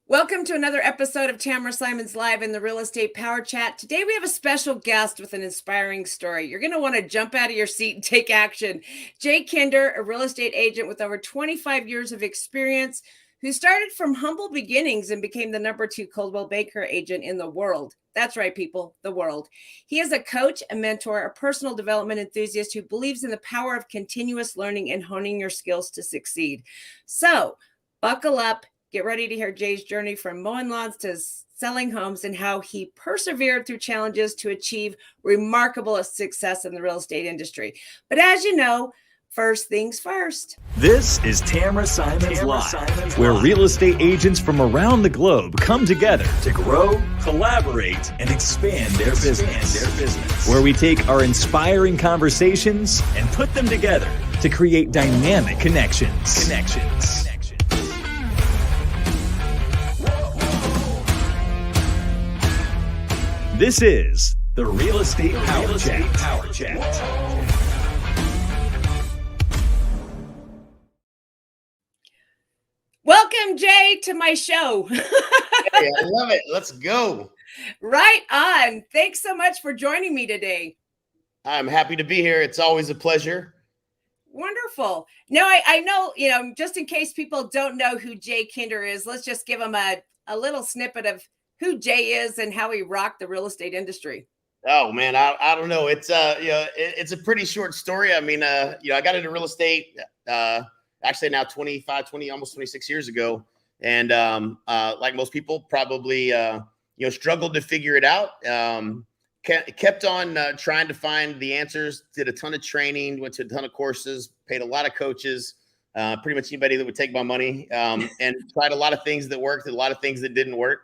Welcome to another episode of Tamra Simon's Live in the Real Estate Power Chat. Today we have a special guest with an inspiring story. You're going to want to jump out of your seat and take action. Jay Kinder, a real estate agent with over 25 years of experience, who started from humble beginnings and became the #2 Coldwell Banker agent in the world. That's right, people, the world. He is a coach, a mentor, a personal development enthusiast who believes in the power of continuous learning and honing your skills to succeed. So, buckle up. Get ready to hear Jay's journey from mowing lawns to selling homes and how he persevered through challenges to achieve remarkable success in the real estate industry. But as you know, first things first. This is Tamra Simon's Live, where real estate agents from around the globe come together to grow, collaborate, and expand their business. Where we take our inspiring conversations and put them together to create dynamic connections. This is the Real Estate Power Chat. Welcome, Jay, to my show. Hey, I love it. Let's go. Right on. Thanks so much for joining me today. I'm happy to be here. It's always a pleasure. Wonderful. Now, I know, just in case people don't know who Jay Kinder is, let's just give them a little snippet of who Jay is and how he rocked the real estate industry. Oh man, I don't know. It's it's a pretty short story. I mean, I got into real estate actually now 20, almost 26 years ago, and like most people, probably struggled to figure it out. Kept on trying to find the answers. Did a ton of training, went to a ton of courses, paid a lot of coaches, pretty much anybody that would take my money, and tried a lot of things that worked, and a lot of things that didn't work.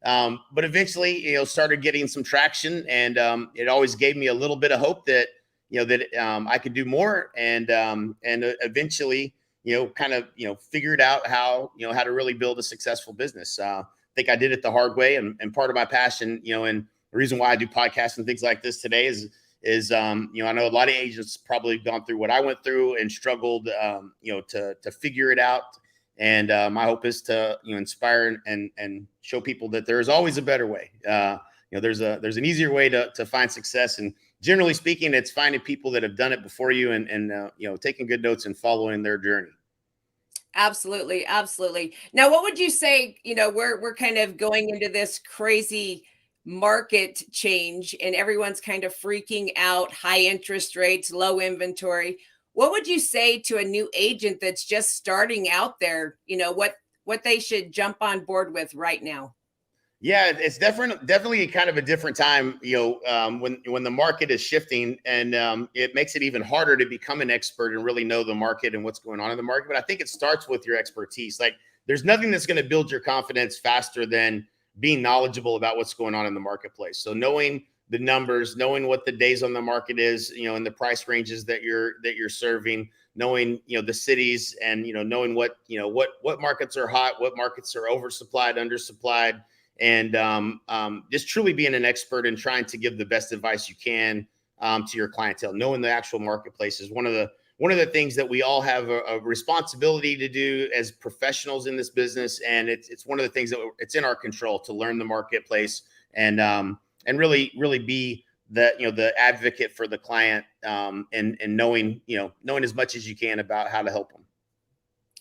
But eventually, started getting some traction, and it always gave me a little bit of hope that, I could do more, and eventually, figured out how to really build a successful business. I think I did it the hard way, and part of my passion, and the reason why I do podcasts and things like this today is I know a lot of agents probably gone through what I went through and struggled, to figure it out. And my hope is to inspire and show people that there is always a better way. There's an easier way to find success, and generally speaking, it's finding people that have done it before you and taking good notes and following their journey. Absolutely. Now, what would you say? We're kind of going into this crazy market change, and everyone's kind of freaking out. High interest rates, low inventory. What would you say to a new agent that's just starting out there? What they should jump on board with right now? Yeah, it's definitely kind of a different time, when the market is shifting, and it makes it even harder to become an expert and really know the market and what's going on in the market. But I think it starts with your expertise. Like, there's nothing that's going to build your confidence faster than being knowledgeable about what's going on in the marketplace. So knowing the numbers, knowing what the days on the market is, and the price ranges that you're serving, knowing, the cities, and, knowing what markets are hot, what markets are oversupplied, undersupplied, and just truly being an expert and trying to give the best advice you can to your clientele. Knowing the actual marketplace is one of the things that we all have a responsibility to do as professionals in this business. And it's one of the things that it's in our control to learn the marketplace and really be the advocate for the client, and knowing as much as you can about how to help them.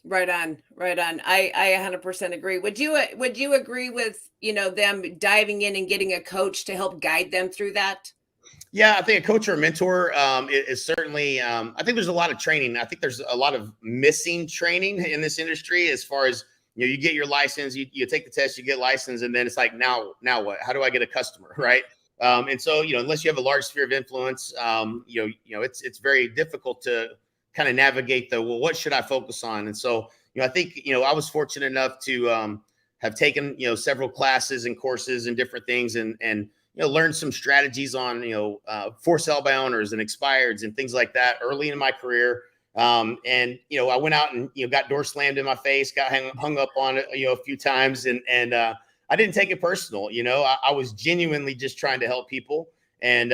Right on. I 100% agree. Would you agree with, them diving in and getting a coach to help guide them through that? Yeah, I think a coach or a mentor is certainly, I think there's a lot of training. I think there's a lot of missing training in this industry as far as, you get your license, you take the test, you get licensed, and then it's like, now what? How do I get a customer, right? And so, unless you have a large sphere of influence, it's very difficult to kind of navigate what should I focus on? And so, I think, I was fortunate enough to have taken, several classes and courses and different things, and learned some strategies on, for sale by owners and expireds and things like that early in my career. And I went out and got door slammed in my face, got hung up on it a few times, and I didn't take it personal. I was genuinely just trying to help people, and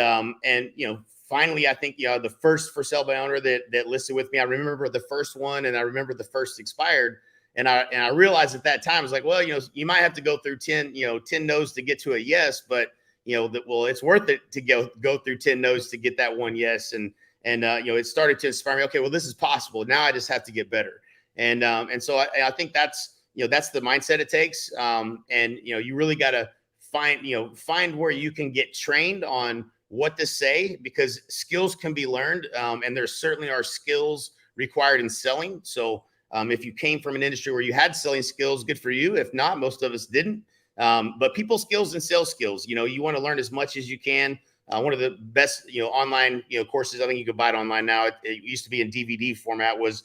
finally, I think the first for sale by owner that listed with me, I remember the first one, and I remember the first expired, And I realized at that time, I was like, well, you might have to go through 10 no's to get to a yes, but it's worth it to go through 10 no's to get that one yes. And it started to inspire me. Okay, well, this is possible. Now I just have to get better. And so I think that's the mindset it takes. And you really got to find where you can get trained on what to say, because skills can be learned. And there certainly are skills required in selling. So if you came from an industry where you had selling skills, good for you. If not, most of us didn't. But people skills and sales skills, you want to learn as much as you can. One of the best, online, courses, I think you could buy it online now. It used to be in DVD format, was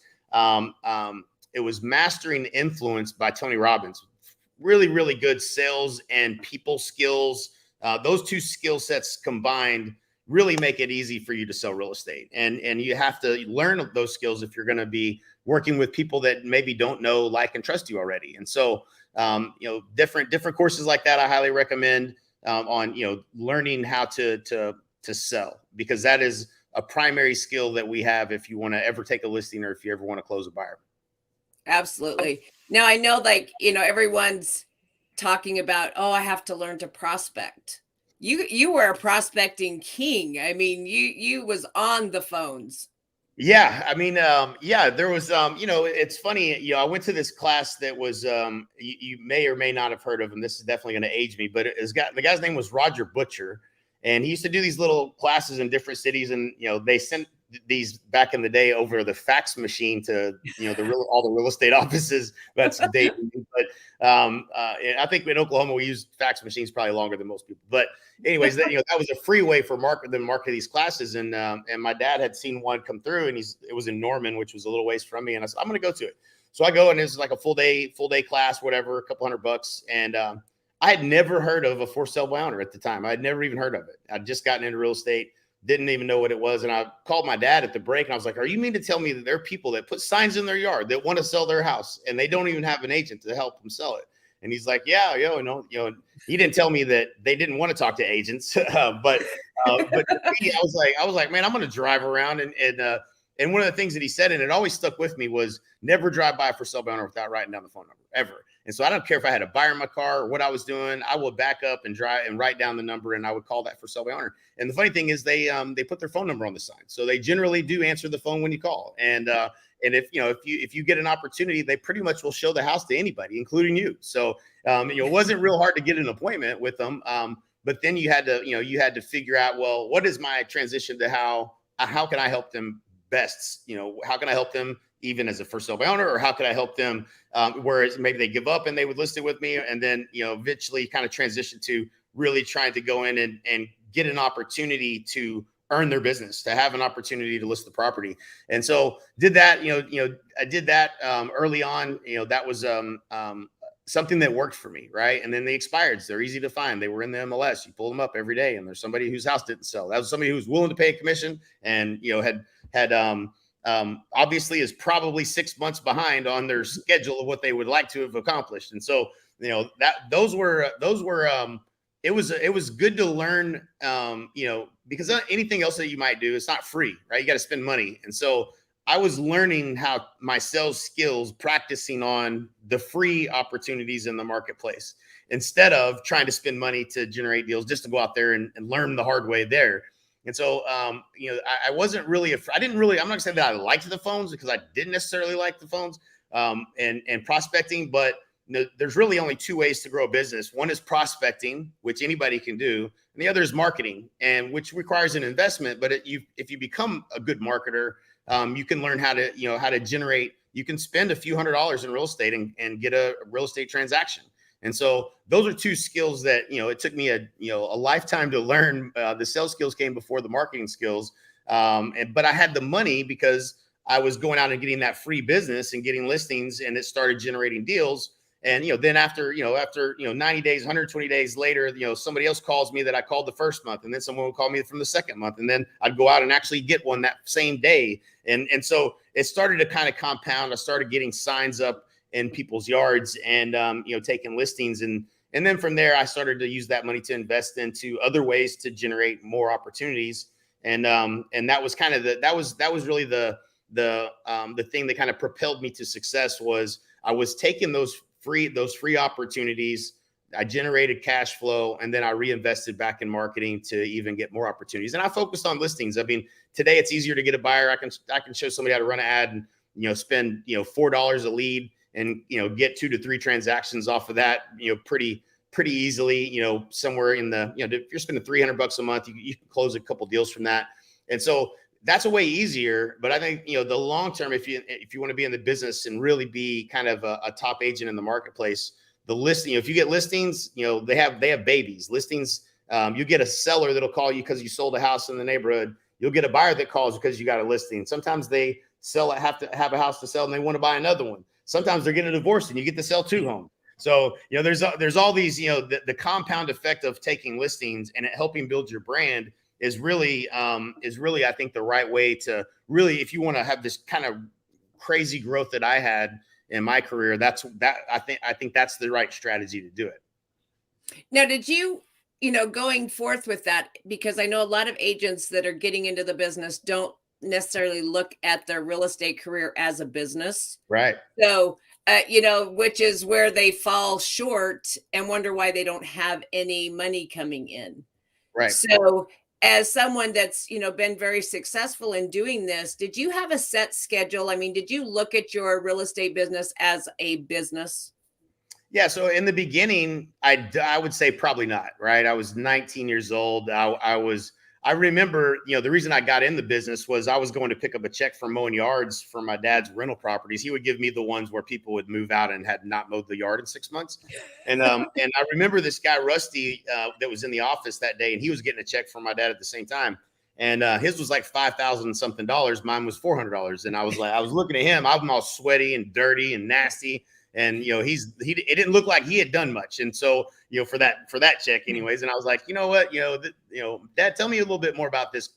it was Mastering Influence by Tony Robbins. Really, really good sales and people skills. Those two skill sets combined really make it easy for you to sell real estate. And you have to learn those skills if you're going to be working with people that maybe don't know, like, and trust you already. And so, different courses like that, I highly recommend on, learning how to sell, because that is a primary skill that we have if you want to ever take a listing or if you ever want to close a buyer. Absolutely. Now, I know, like, everyone's talking about, oh, I have to learn to prospect. You were a prospecting king. I mean, you was on the phones. Yeah. I mean, there was, it's funny, I went to this class that was, you may or may not have heard of him. This is definitely going to age me, but the guy's name was Roger Butcher. And he used to do these little classes in different cities. And, they sent these back in the day over the fax machine to, all the real estate offices. That's dating. But I think in Oklahoma, we used fax machines probably longer than most people. But anyways, that was a free way for them to market these classes. And my dad had seen one come through, and it was in Norman, which was a little ways from me. And I said, I'm going to go to it. So I go, and it's like a full day class, whatever, a couple $100. And I had never heard of a for sale by owner at the time. I had never even heard of it. I'd just gotten into real estate, didn't even know what it was. And I called my dad at the break, and I was like, are you mean to tell me that there are people that put signs in their yard that want to sell their house, and they don't even have an agent to help them sell it? And he's like, yeah, he didn't tell me that they didn't want to talk to agents. But me, I was like, man, I'm going to drive around. And one of the things that he said, and it always stuck with me, was never drive by a for sale by owner without writing down the phone number, ever. And so I don't care if I had a buyer in my car or what I was doing, I would back up and drive and write down the number, and I would call that for sale by owner. And the funny thing is they put their phone number on the sign. So they generally do answer the phone when you call. And if you get an opportunity, they pretty much will show the house to anybody, including you. So, it wasn't real hard to get an appointment with them. But then you had to figure out, well, what is my transition to how can I help them best? How can I help them even as a first sale by owner, or how could I help them whereas maybe they give up and they would list it with me, and then eventually kind of transition to really trying to go in and get an opportunity to earn their business, to have an opportunity to list the property. And so did that. I did that early on. That was something that worked for me, right? And then the expireds, they're easy to find. They were in the MLS. You pull them up every day, and there's somebody whose house didn't sell. That was somebody who was willing to pay a commission, and had obviously is probably 6 months behind on their schedule of what they would like to have accomplished. And so, those were it was good to learn, because anything else that you might do, it's not free, right? You got to spend money. And so I was learning how my sales skills, practicing on the free opportunities in the marketplace, instead of trying to spend money to generate deals, just to go out there and learn the hard way there. And so, I wasn't really, I'm not gonna say that I liked the phones, because I didn't necessarily like the phones and prospecting, but there's really only two ways to grow a business. One is prospecting, which anybody can do. And the other is marketing, and which requires an investment. But if you become a good marketer, you can learn how to generate, you can spend a few $100s in real estate and get a real estate transaction. And so those are two skills that, it took me a lifetime to learn. The sales skills came before the marketing skills. But I had the money because I was going out and getting that free business and getting listings, and it started generating deals. And, then after 90 days, 120 days later, somebody else calls me that I called the first month, and then someone would call me from the second month, and then I'd go out and actually get one that same day. And so it started to kind of compound. I started getting signs up in people's yards, and, taking listings. And then from there, I started to use that money to invest into other ways to generate more opportunities. And that was kind of that was really the thing that kind of propelled me to success. Was I was taking those free opportunities. I generated cash flow, and then I reinvested back in marketing to even get more opportunities. And I focused on listings. I mean, today it's easier to get a buyer. I can show somebody how to run an ad and spend $4 a lead and get 2 to 3 transactions off of that pretty easily. Somewhere in the if you're spending $300 a month, you can close a couple deals from that. And so that's a way easier. But I think the long term, if you want to be in the business and really be kind of a top agent in the marketplace, the listing, if you get listings, they have babies. Listings, you get a seller that'll call you because you sold a house in the neighborhood. You'll get a buyer that calls because you got a listing. Sometimes they have to have a house to sell and they want to buy another one. Sometimes they're getting a divorce and you get to sell 2 homes. So there's all these the compound effect of taking listings and helping build your brand is really I think the right way to really, if you want to have this kind of crazy growth that I had in my career, I think that's the right strategy to do it. Now, did you, going forth with that, because I know a lot of agents that are getting into the business don't necessarily look at their real estate career as a business. Right. So, which is where they fall short and wonder why they don't have any money coming in. Right. So, as someone that's, been very successful in doing this, did you have a set schedule? I mean, did you look at your real estate business as a business? Yeah. So in the beginning, I would say probably not. Right. I was 19 years old. I remember, the reason I got in the business was I was going to pick up a check for mowing yards for my dad's rental properties. He would give me the ones where people would move out and had not mowed the yard in 6 months. And I remember this guy, Rusty, that was in the office that day, and he was getting a check from my dad at the same time. And his was like $5,000 something. Mine was $400. And I was looking at him. I'm all sweaty and dirty and nasty. And, it didn't look like he had done much. And so, for that check anyways. And I was like, you know what, Dad, tell me a little bit more about this,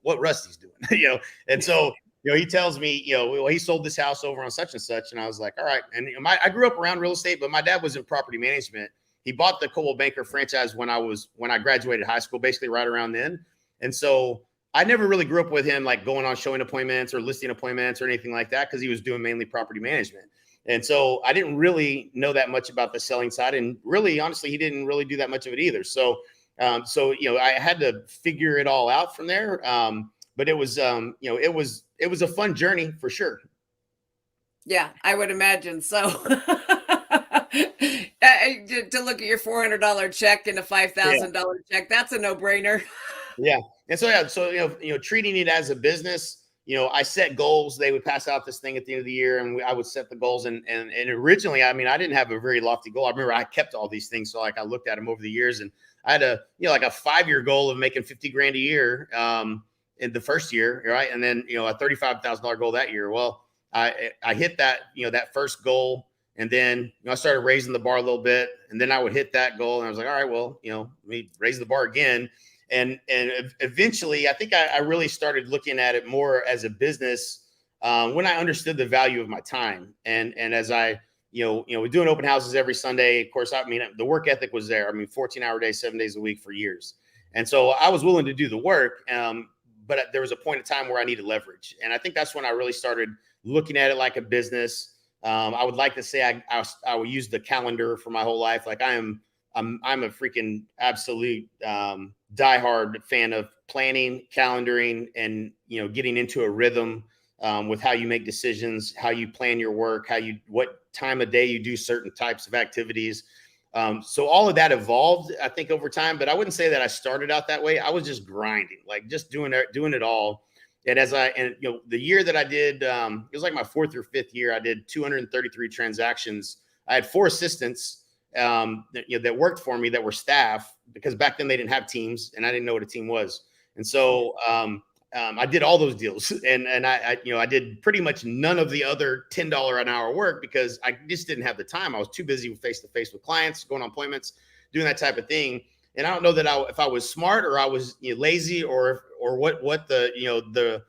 what Rusty's doing, And so, he tells me, well, he sold this house over on such and such. And I was like, all right. And I grew up around real estate, but my dad was in property management. He bought the Coldwell Banker franchise when I graduated high school, basically right around then. And so I never really grew up with him, like going on showing appointments or listing appointments or anything like that, because he was doing mainly property management. And so I didn't really know that much about the selling side, and really, honestly, he didn't really do that much of it either. So, I had to figure it all out from there. But it was, it was a fun journey for sure. Yeah, I would imagine so. To look at your $400 check and a $5,000 check, that's a no-brainer. Yeah, and so treating it as a business. I set goals. They would pass out this thing at the end of the year, and I would set the goals. And originally, I didn't have a very lofty goal. I remember I kept all these things. So I looked at them over the years, and I had a 5-year goal of making $50,000 a year in the first year. Right. And then, a $35,000 goal that year. Well, I hit that, that first goal. And then, I started raising the bar a little bit, and then I would hit that goal. And I was like, all right, well, let me raise the bar again. And eventually, I think I really started looking at it more as a business when I understood the value of my time. And as I, we're doing open houses every Sunday. Of course, the work ethic was there. 14-hour days, 7 days a week for years. And so I was willing to do the work. But there was a point in time where I needed leverage. And I think that's when I really started looking at it like a business. I would like to say I would use the calendar for my whole life. Like I'm a freaking absolute diehard fan of planning, calendaring, and getting into a rhythm with how you make decisions, how you plan your work, what time of day you do certain types of activities. So all of that evolved, I think, over time. But I wouldn't say that I started out that way. I was just grinding, like just doing it all. And the year that I did, it was like my 4th or 5th year, I did 233 transactions. I had 4 assistants that worked for me that were staff, because back then they didn't have teams and I didn't know what a team was. And so I did all those deals, and I did pretty much none of the other $10 an hour work because I just didn't have the time. I was too busy face-to-face with clients, going on appointments, doing that type of thing. And I don't know that if I was smart or I was lazy or what the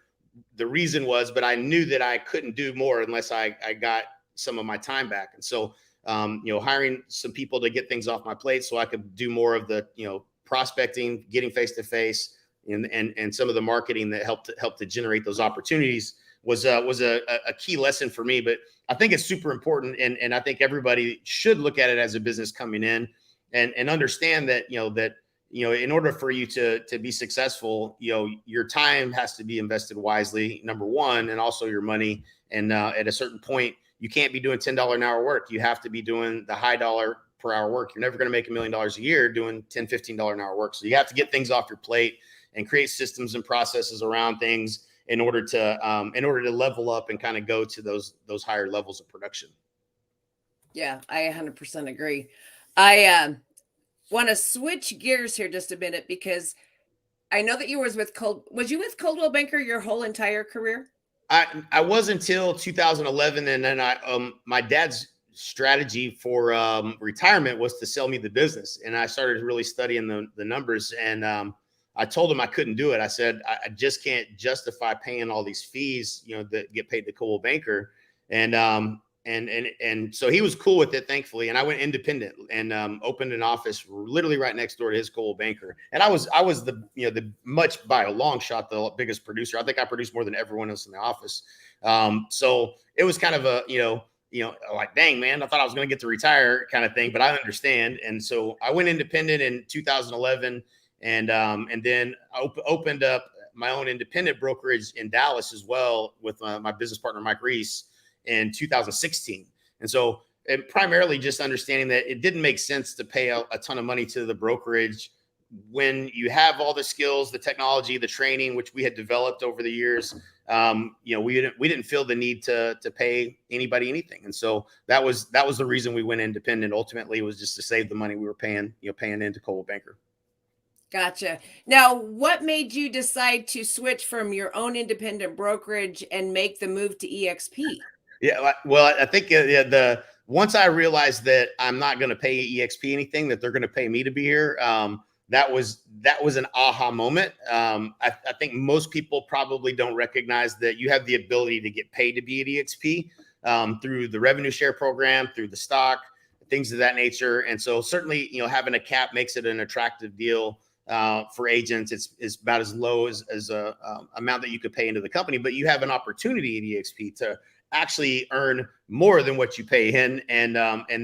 reason was, but I knew that I couldn't do more unless I got some of my time back. And so hiring some people to get things off my plate so I could do more of the, prospecting, getting face-to-face, and some of the marketing that helped to generate those opportunities was a key lesson for me. But I think it's super important, and I think everybody should look at it as a business coming in and understand that in order for you to be successful, your time has to be invested wisely, number one, and also your money. And at a certain point, you can't be doing $10 an hour work. You have to be doing the high dollar per hour work. You're never going to make $1 million a year doing $10, $15 an hour work. So you have to get things off your plate and create systems and processes around things in order to level up and kind of go to those higher levels of production. Yeah, I 100% agree. I want to switch gears here just a minute, because I know that you was with Coldwell Banker your whole entire career? I was until 2011, and then my dad's strategy for retirement was to sell me the business, and I started really studying the numbers, and I told him I couldn't do it. I said I just can't justify paying all these fees, that get paid to Coldwell Banker, and so he was cool with it, thankfully. And I went independent and opened an office literally right next door to his Coldwell Banker. And I was the much by a long shot the biggest producer. I think I produced more than everyone else in the office. So it was kind of a like, dang, man, I thought I was going to get to retire kind of thing, but I understand. And so I went independent in 2011, and then I opened up my own independent brokerage in Dallas as well with my business partner Mike Reese in 2016. And so it primarily just understanding that it didn't make sense to pay a ton of money to the brokerage when you have all the skills, the technology, the training, which we had developed over the years. We didn't feel the need to pay anybody anything. And so that was the reason we went independent. Ultimately, it was just to save the money we were paying into Coldwell Banker. Gotcha. Now, what made you decide to switch from your own independent brokerage and make the move to EXP? Yeah, well, I think once I realized that I'm not going to pay EXP anything, that they're going to pay me to be here, that was an aha moment. I think most people probably don't recognize that you have the ability to get paid to be at EXP through the revenue share program, through the stock, things of that nature. And so certainly, having a cap makes it an attractive deal for agents. It's about as low as a amount that you could pay into the company, but you have an opportunity at EXP to actually earn more than what you pay in, and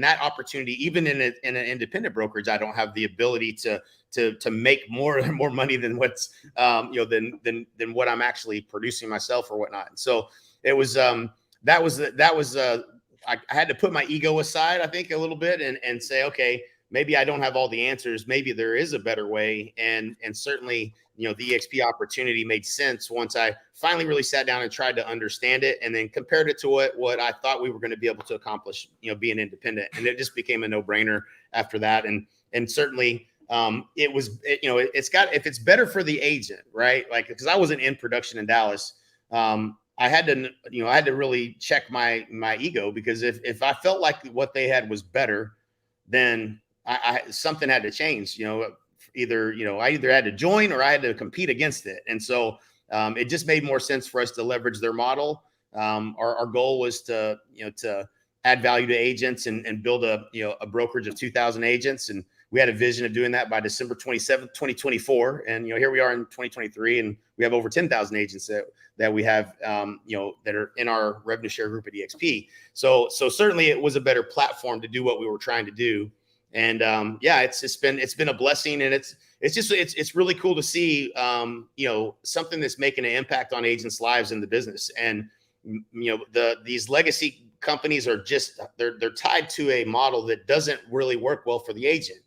that opportunity, even in an independent brokerage, I don't have the ability to make more money than what's than what I'm actually producing myself or whatnot. And so it was I had to put my ego aside, I think, a little bit and say, okay, maybe I don't have all the answers. Maybe there is a better way. And certainly, the EXP opportunity made sense once I finally really sat down and tried to understand it, and then compared it to what I thought we were going to be able to accomplish, being independent. And it just became a no-brainer after that. And certainly if it's better for the agent, right? Like, because I wasn't in production in Dallas, I had to really check my ego, because if I felt like what they had was better, then I something had to change. I either had to join or I had to compete against it. And so it just made more sense for us to leverage their model. Our goal was to add value to agents and build a brokerage of 2,000 agents. And we had a vision of doing that by December 27th, 2024. And, here we are in 2023, and we have over 10,000 agents that we have, that are in our revenue share group at EXP. So certainly it was a better platform to do what we were trying to do. And it's been a blessing, and it's really cool to see, something that's making an impact on agents' lives in the business. And, these legacy companies are they're tied to a model that doesn't really work well for the agent.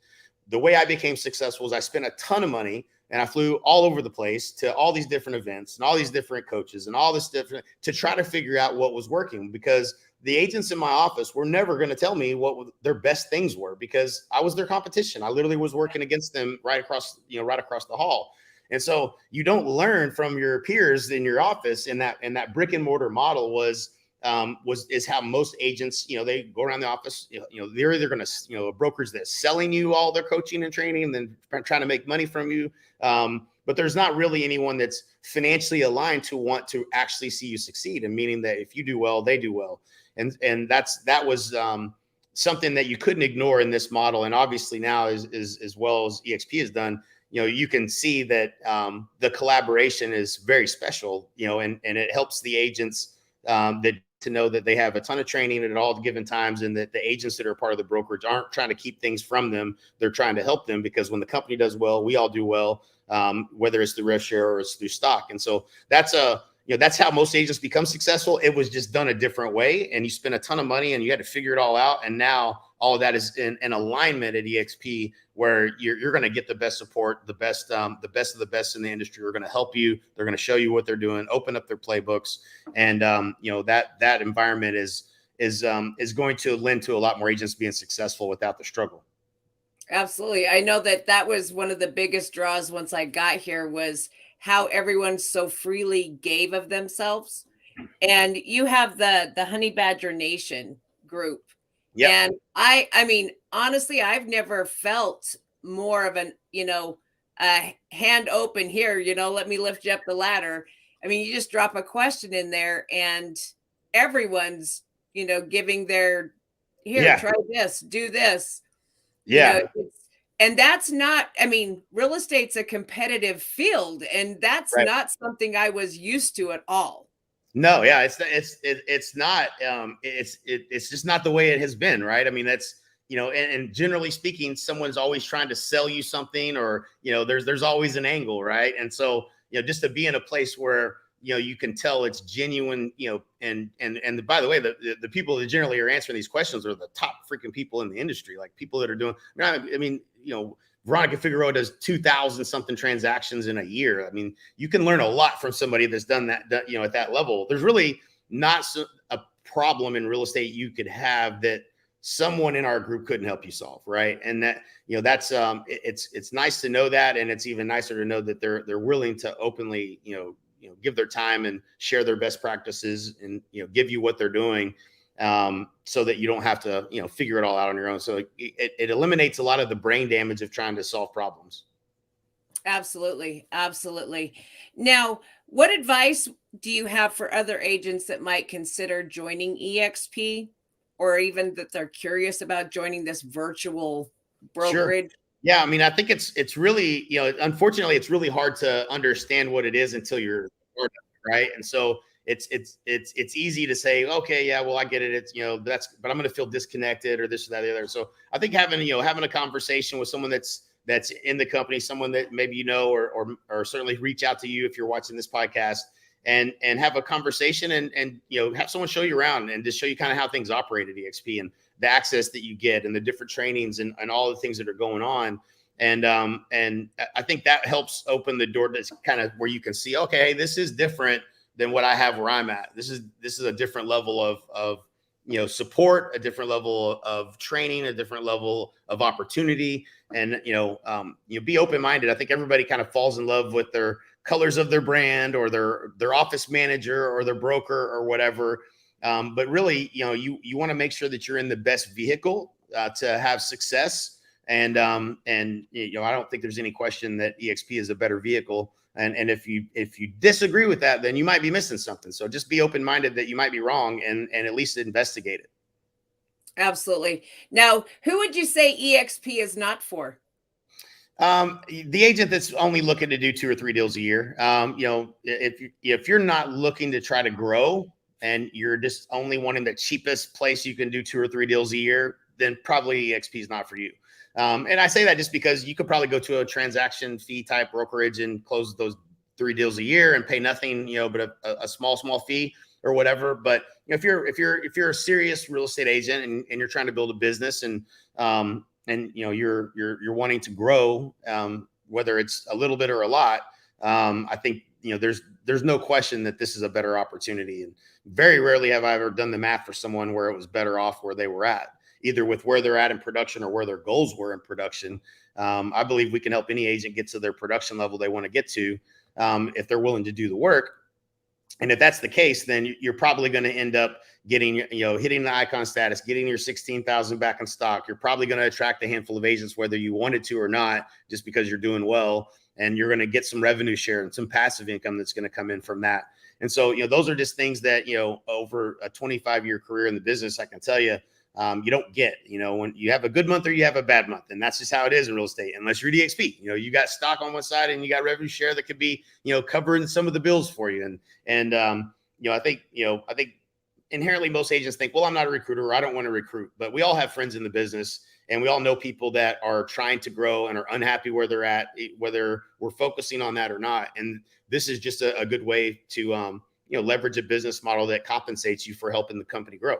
The way I became successful is I spent a ton of money, and I flew all over the place to all these different events and all these different coaches and all this different to try to figure out what was working, because the agents in my office were never going to tell me what their best things were, because I was their competition. I literally was working against them right across the hall. And so you don't learn from your peers in your office, and that brick and mortar model is how most agents, they go around the office, they're either going to, a brokerage that's selling you all their coaching and training and then trying to make money from you. But there's not really anyone that's financially aligned to want to actually see you succeed, and meaning that if you do well, they do well. And that was something that you couldn't ignore in this model. And obviously now as well as EXP has done, you can see that the collaboration is very special, and it helps the agents that to know that they have a ton of training at all given times, and that the agents that are part of the brokerage aren't trying to keep things from them. They're trying to help them, because when the company does well, we all do well, whether it's through rev share or it's through stock. And so that's that's how most agents become successful. It was just done a different way, and you spent a ton of money and you had to figure it all out. And now all of that is in alignment at EXP, where you're going to get the best support, the best of the best in the industry. We're going to help you. They're going to show you what they're doing, open up their playbooks. And, that environment is going to lend to a lot more agents being successful without the struggle. Absolutely. I know that was one of the biggest draws once I got here, was how everyone so freely gave of themselves. And you have the Honey Badger Nation group. Yep. And I mean, honestly, I've never felt more of an, a hand open here, let me lift you up the ladder. I mean, you just drop a question in there and everyone's, giving their, here, try this, do this. Yeah. And that's not, I mean, real estate's a competitive field, and that's Right. not something I was used to at all. No, yeah, it's not, it's just not the way it has been. Right. I mean, that's, and generally speaking, someone's always trying to sell you something, or, there's always an angle. Right. And so, just to be in a place where, you can tell it's genuine, and by the way, the people that generally are answering these questions are the top freaking people in the industry, like people that are doing, I mean, Veronica Figueroa does 2,000 something transactions in a year. I mean, you can learn a lot from somebody that's done that, at that level. There's really not a problem in real estate you could have that someone in our group couldn't help you solve. Right. And that, that's, it's nice to know that. And it's even nicer to know that they're willing to openly, give their time and share their best practices, and, give you what they're doing, so that you don't have to, figure it all out on your own. So it eliminates a lot of the brain damage of trying to solve problems. Absolutely. Absolutely. Now, what advice do you have for other agents that might consider joining EXP, or even that they're curious about joining this virtual brokerage? Sure. Yeah, I mean, I think it's really, unfortunately, it's really hard to understand what it is until you're right. And so it's easy to say, okay, yeah, well, I get it. It's, but I'm going to feel disconnected, or this or that, or the other. So I think having a conversation with someone that's in the company, someone that maybe, or certainly reach out to you if you're watching this podcast, and have a conversation, and have someone show you around and just show you kind of how things operate at EXP, and the access that you get, and the different trainings, and all the things that are going on. And I think that helps open the door to kind of where you can see, okay, this is different than what I have where I'm at. This is a different level of support, a different level of training, a different level of opportunity. And, be open-minded. I think everybody kind of falls in love with their colors of their brand, or their office manager, or their broker, or whatever. But really, you want to make sure that you're in the best vehicle to have success. And I don't think there's any question that EXP is a better vehicle. And if you disagree with that, then you might be missing something. So just be open-minded that you might be wrong, and at least investigate it. Absolutely. Now, who would you say EXP is not for? The agent that's only looking to do 2 or 3 deals a year. If you're not looking to try to grow, and you're just only wanting the cheapest place you can do 2 or 3 deals a year, then probably EXP is not for you. And I say that just because you could probably go to a transaction fee type brokerage and close those 3 deals a year and pay nothing, but a small fee or whatever. But if you're a serious real estate agent, and you're trying to build a business, and you're wanting to grow, whether it's a little bit or a lot, I think, there's no question that this is a better opportunity. And very rarely have I ever done the math for someone where it was better off where they were at, either with where they're at in production or where their goals were in production. I believe we can help any agent get to their production level they want to get to, if they're willing to do the work. And if that's the case, then you're probably going to end up getting, hitting the icon status, getting your 16,000 back in stock. You're probably going to attract a handful of agents, whether you wanted to or not, just because you're doing well. And you're going to get some revenue share and some passive income that's going to come in from that. And so, those are just things that, over a 25-year career in the business, I can tell you, you don't get, when you have a good month or you have a bad month. And that's just how it is in real estate, unless you're DXP. You got stock on one side and you got revenue share that could be, covering some of the bills for you. And I think inherently most agents think, well, I'm not a recruiter, or I don't want to recruit. But we all have friends in the business, and we all know people that are trying to grow and are unhappy where they're at, whether we're focusing on that or not. And this is just a good way to leverage a business model that compensates you for helping the company grow.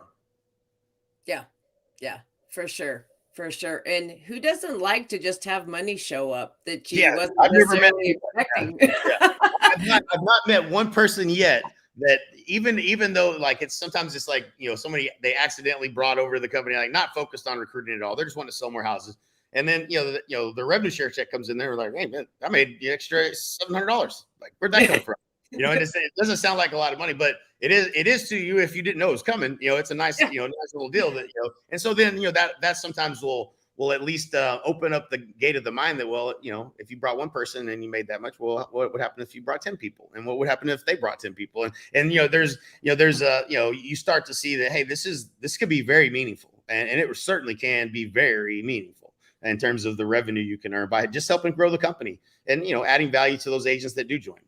Yeah, for sure. For sure. And who doesn't like to just have money show up that you Yeah, wasn't I've never met necessarily expecting? Yeah. I've not met one person yet that even though like sometimes it's like, somebody they accidentally brought over to the company, like not focused on recruiting at all. They just want to sell more houses. And then, the revenue share check comes in there, like, hey man, I made the extra $700. Like, where'd that come from? And it doesn't sound like a lot of money, but it is to you if you didn't know it was coming. It's a nice, nice little deal that, and so then, that sometimes will at least open up the gate of the mind that, well, if you brought one person and you made that much, well, what would happen if you brought 10 people? And what would happen if they brought 10 people? And you start to see that, hey, this could be very meaningful. And it certainly can be very meaningful in terms of the revenue you can earn by just helping grow the company and, adding value to those agents that do join.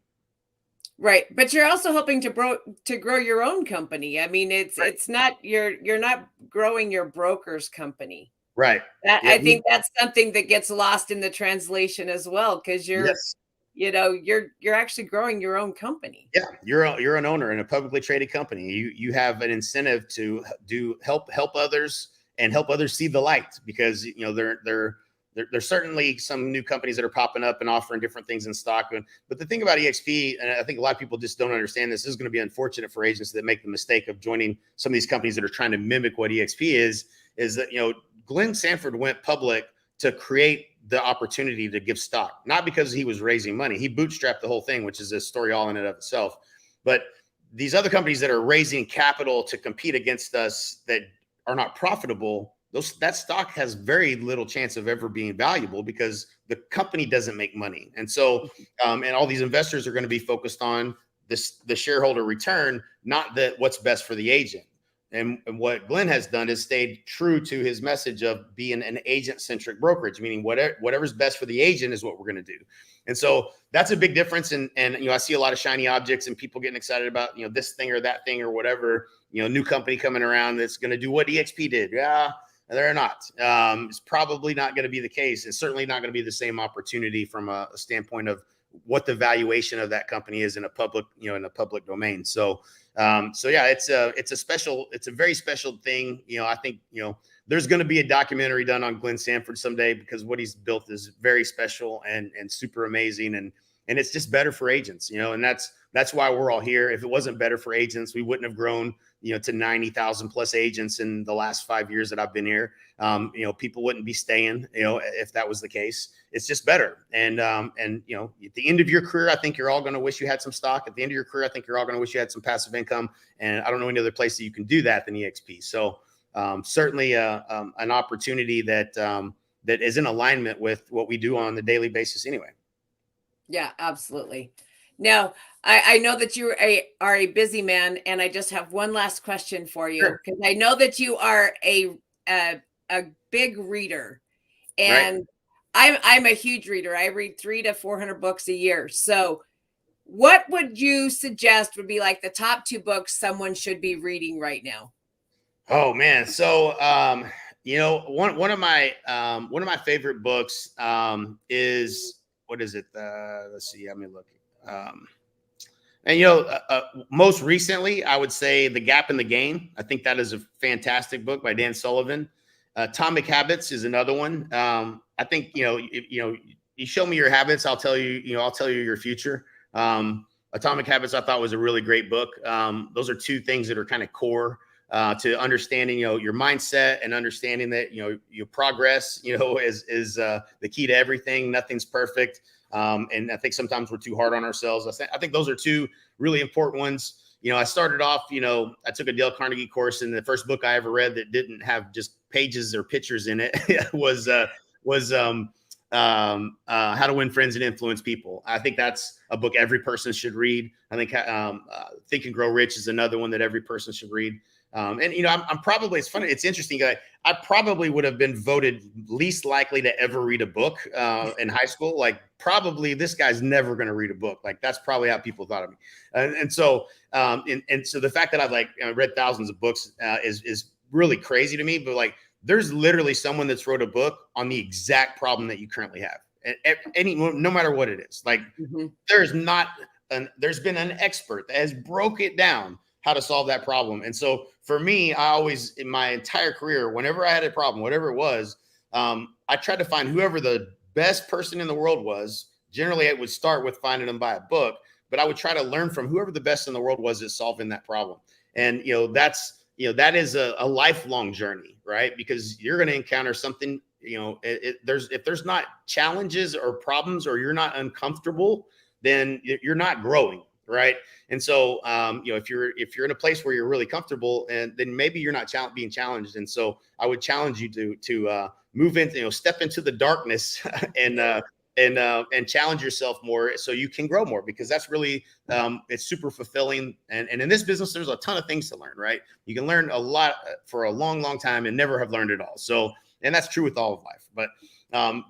Right. But you're also hoping to grow your own company. I mean, it's not, you're not growing your broker's company. Right. I think that's something that gets lost in the translation as well, because you're actually growing your own company. Yeah, you're an owner in a publicly traded company. You have an incentive to help others and help others see the light, because there's certainly some new companies that are popping up and offering different things in stock. But the thing about EXP, and I think a lot of people just don't understand this is going to be unfortunate for agents that make the mistake of joining some of these companies that are trying to mimic what EXP is that, Glenn Sanford went public to create the opportunity to give stock, not because he was raising money. He bootstrapped the whole thing, which is a story all in and of itself. But these other companies that are raising capital to compete against us that are not profitable, that stock has very little chance of ever being valuable because the company doesn't make money. And so, and all these investors are going to be focused on the shareholder return, not what's best for the agent. And what Glenn has done is stayed true to his message of being an agent-centric brokerage, meaning whatever's best for the agent is what we're going to do. And so that's a big difference. And I see a lot of shiny objects and people getting excited about, this thing or that thing or whatever, new company coming around that's going to do what EXP did. Yeah, they're not. It's probably not going to be the case. It's certainly not going to be the same opportunity from a standpoint of what the valuation of that company is in a public, in a public domain. So yeah, it's a very special thing. I think, there's going to be a documentary done on Glenn Sanford someday, because what he's built is very special and super amazing. And it's just better for agents, and that's why we're all here. If it wasn't better for agents, we wouldn't have grown, to 90,000 plus agents in the last 5 years that I've been here. People wouldn't be staying, if that was the case. It's just better. And at the end of your career, I think you're all going to wish you had some stock. At the end of your career, I think you're all going to wish you had some passive income. And I don't know any other place that you can do that than EXP. So certainly an opportunity that is in alignment with what we do on the daily basis anyway. Yeah, absolutely. Now, I know that you are a busy man, and I just have one last question for you, because I know that you are a big reader, and I'm a huge reader. I read 300 to 400 books a year. So what would you suggest would be like the top 2 books someone should be reading right now? Oh man. So, one of my favorite books is, what is it? Let's see. Let me look. Most recently, I would say The Gap in the Game. I think that is a fantastic book by Dan Sullivan. Atomic Habits is another one. I think, you show me your habits, I'll tell you your future. Atomic Habits I thought was a really great book. Those are 2 things that are kind of core to understanding, your mindset, and understanding that, your progress, is the key to everything. Nothing's perfect. And I think sometimes we're too hard on ourselves. I think those are 2 really important ones. I started off, I took a Dale Carnegie course, and the first book I ever read that didn't have just pages or pictures in it was How to Win Friends and Influence People. I think that's a book every person should read. I think Think and Grow Rich is another one that every person should read. And I'm probably, it's funny, it's interesting. I probably would have been voted least likely to ever read a book in high school. Like, probably this guy's never going to read a book. Like, that's probably how people thought of me. And so the fact that I've read thousands of books is really crazy to me. But like, there's literally someone that's wrote a book on the exact problem that you currently have. No matter what it is. Like, there's been an expert that has broke it down how to solve that problem. And so for me, I always, in my entire career, whenever I had a problem, whatever it was, I tried to find whoever the best person in the world was. Generally, I would start with finding them by a book, but I would try to learn from whoever the best in the world was at solving that problem. And, that is a lifelong journey, right? Because you're going to encounter something, if there's not challenges or problems, or you're not uncomfortable, then you're not growing. Right. And so, if you're in a place where you're really comfortable, and then maybe you're not being challenged. And so I would challenge you to move into, step into the darkness and challenge yourself more so you can grow more, because that's really, it's super fulfilling. And in this business, there's a ton of things to learn, right? You can learn a lot for a long, long time and never have learned it all. So, and that's true with all of life. But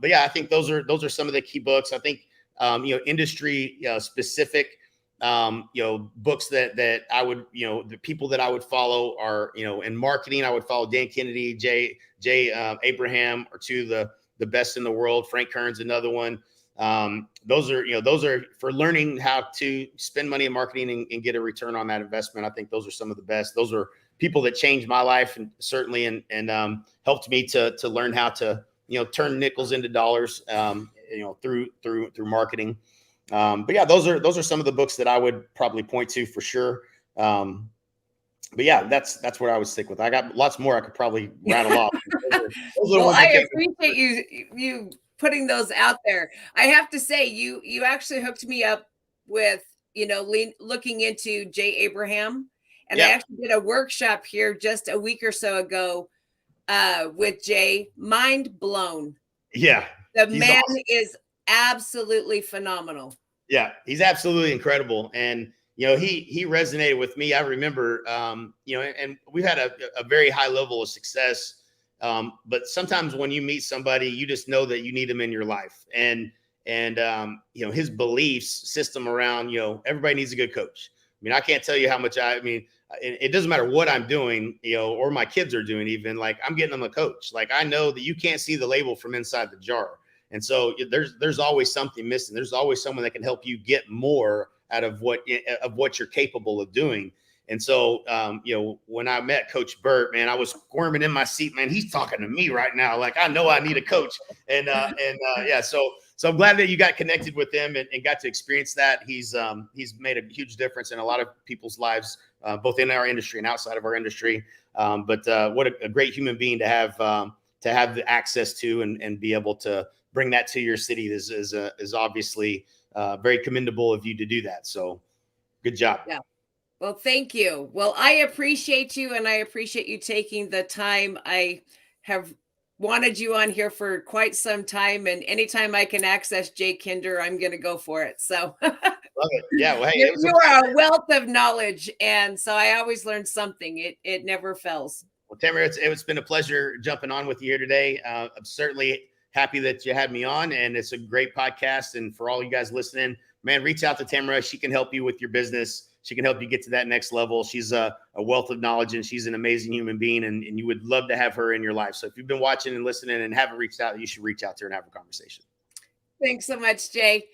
yeah, I think those are some of the key books. I think, industry specific, books that I would, the people that I would follow are, in marketing, I would follow Dan Kennedy, Jay Abraham, or two of the best in the world. Frank Kern's another one. Those are for learning how to spend money in marketing and get a return on that investment. I think those are some of the best. Those are people that changed my life, and certainly, and helped me to learn how to, turn nickels into dollars, through marketing. But yeah, those are some of the books that I would probably point to for sure. But yeah, that's what I would stick with. I got lots more I could probably rattle off. Well, I appreciate you putting those out there. I have to say, you actually hooked me up with, looking into Jay Abraham. And I actually did a workshop here just a week or so ago with Jay. Mind blown. Yeah. The man is absolutely phenomenal. Yeah, he's absolutely incredible. And, he resonated with me. I remember, and we had a very high level of success. But sometimes when you meet somebody, you just know that you need them in your life. And his beliefs system around, everybody needs a good coach. I mean, I can't tell you how much it doesn't matter what I'm doing, or my kids are doing, even, like, I'm getting them a coach. Like, I know that you can't see the label from inside the jar. And so there's always something missing. There's always someone that can help you get more out of what you're capable of doing. And so, when I met Coach Burt, man, I was squirming in my seat, man. He's talking to me right now. Like, I know I need a coach. And yeah, so I'm glad that you got connected with him and got to experience that. He's made a huge difference in a lot of people's lives, both in our industry and outside of our industry. But what a great human being to have the access to and be able to bring that to your city is obviously very commendable of you to do that. So good job. Yeah. Well, thank you. Well, I appreciate you, and I appreciate you taking the time. I have wanted you on here for quite some time, and anytime I can access Jay Kinder, I'm going to go for it. So love it. Yeah. Well, hey, you are a wealth of knowledge, and so I always learn something. It never fails. Well, Tamra, it's been a pleasure jumping on with you here today. I'm certainly happy that you had me on, and it's a great podcast. And for all you guys listening, man, reach out to Tamra. She can help you with your business. She can help you get to that next level. She's a wealth of knowledge, and she's an amazing human being, and you would love to have her in your life. So if you've been watching and listening and haven't reached out, you should reach out to her and have a conversation. Thanks so much, Jay.